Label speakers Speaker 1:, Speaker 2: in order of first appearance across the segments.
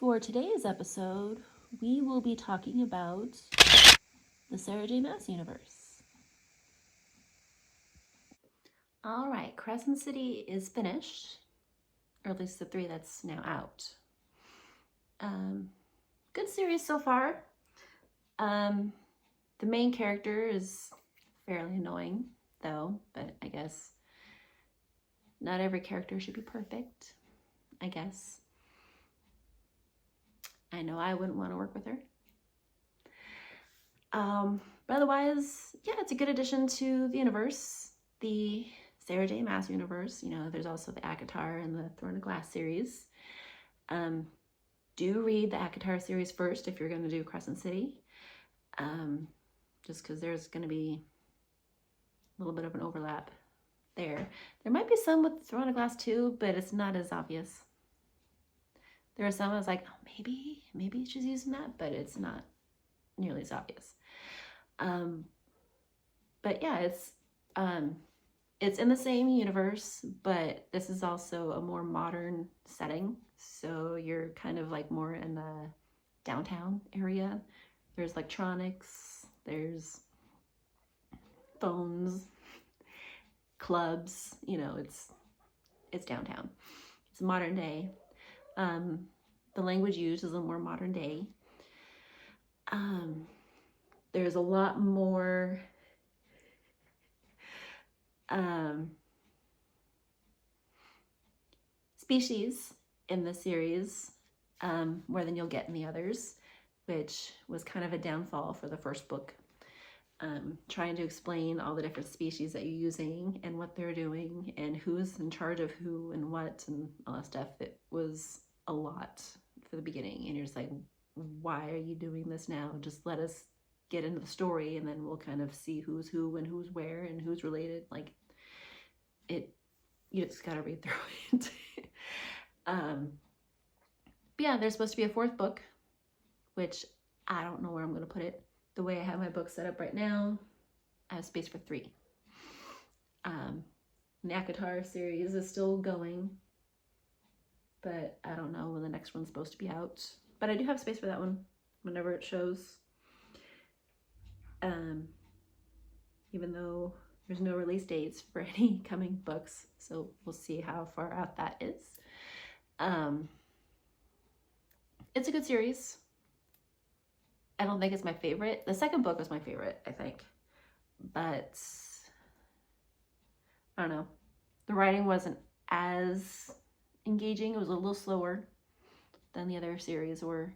Speaker 1: For today's episode, we will be talking about the SJM universe. All right, Crescent City is finished, or at least the 3 that's now out. Good series so far. The main character is fairly annoying, though, but I guess not every character should be perfect, I guess. I know I wouldn't want to work with her. But otherwise, yeah, it's a good addition to the universe. The Sarah J. Maas universe. You know, there's also the ACOTAR and the Throne of Glass series. Do read the ACOTAR series first if you're going to do Crescent City. Just because there's going to be a little bit of an overlap there. There might be some with Throne of Glass too, but it's not as obvious. There are some I was like, oh, maybe she's using that, but it's not nearly as obvious. But yeah, it's in the same universe, but this is also a more modern setting. So you're kind of like more in the downtown area. There's electronics, there's phones, clubs, you know, it's downtown. It's modern day. The language used is a more modern day. There's a lot more species in the series, more than you'll get in the others, which was kind of a downfall for the first book. Trying to explain all the different species that you're using and what they're doing and who's in charge of who and what and all that stuff. It was a lot for the beginning, and you're just like, why are you doing this now? Just let us get into the story and then we'll kind of see who's who and who's where and who's related. Like, you just gotta read through it. But yeah, there's supposed to be a 4th book, which I don't know where I'm gonna put it. The way I have my book set up right now, I have space for 3. The ACOTAR series is still going, but I don't know when the next one's supposed to be out. But I do have space for that one whenever it shows. Even though there's no release dates for any coming books, so we'll see how far out that is. It's a good series. I don't think it's my favorite. The 2nd book was my favorite, I think. But I don't know. The writing wasn't as engaging. It was a little slower than the other series were.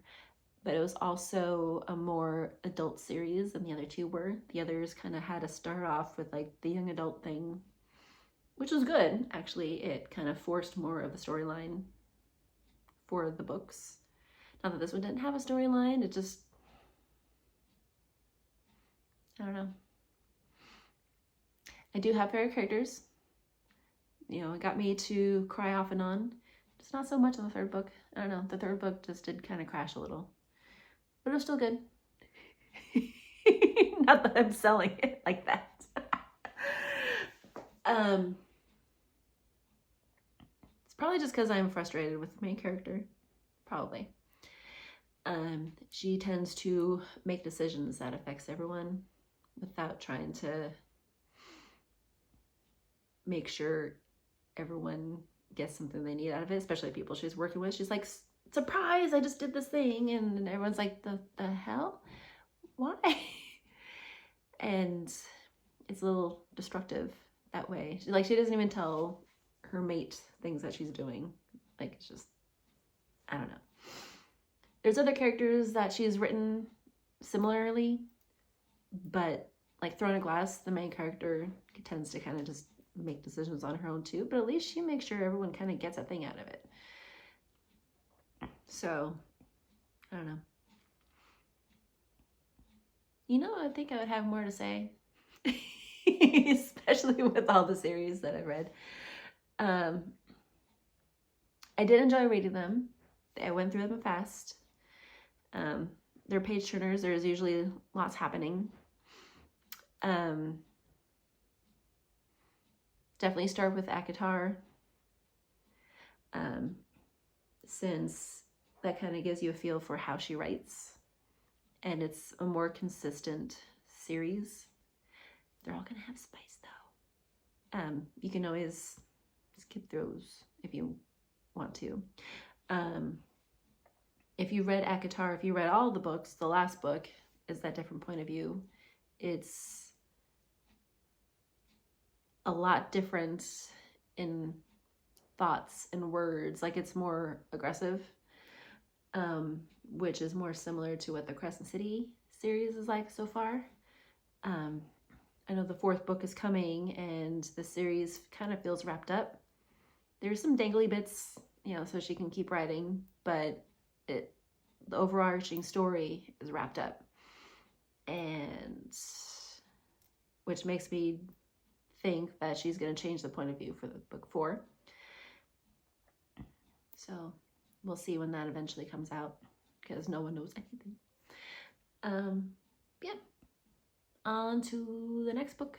Speaker 1: But it was also a more adult series than the other 2 were. The others kind of had to start off with like the young adult thing, which was good. Actually, it kind of forced more of a storyline for the books. Not that this one didn't have a storyline, it just, I don't know. I do have favorite characters. You know, it got me to cry off and on. Just not so much in the 3rd book. I don't know, the 3rd book just did kind of crash a little. But it was still good. Not that I'm selling it like that. It's probably just because I'm frustrated with the main character. Probably. She tends to make decisions that affects everyone without trying to make sure everyone gets something they need out of it, especially people she's working with. She's like, surprise, I just did this thing, and everyone's like, the hell? Why? And it's a little destructive that way. She doesn't even tell her mate things that she's doing. Like, it's just, I don't know. There's other characters that she's written similarly, but like Throne of Glass, the main character tends to kind of just make decisions on her own too, but at least she makes sure everyone kind of gets a thing out of it. So, I don't know. You know, I think I would have more to say, especially with all the series that I've read. I did enjoy reading them. I went through them fast. They're page turners. There's usually lots happening. Definitely start with ACOTAR, since that kind of gives you a feel for how she writes. And it's a more consistent series. They're all gonna have spice though. You can always skip those if you want to. If you read ACOTAR, if you read all the books, the last book is that different point of view. It's a lot different in thoughts and words. Like, it's more aggressive, which is more similar to what the Crescent City series is like so far. I know the 4th book is coming and the series kind of feels wrapped up. There's some dangly bits, you know, so she can keep writing, but the overarching story is wrapped up. And which makes me think that she's going to change the point of view for the book 4. So we'll see when that eventually comes out, because no one knows anything. Yeah. On to the next book.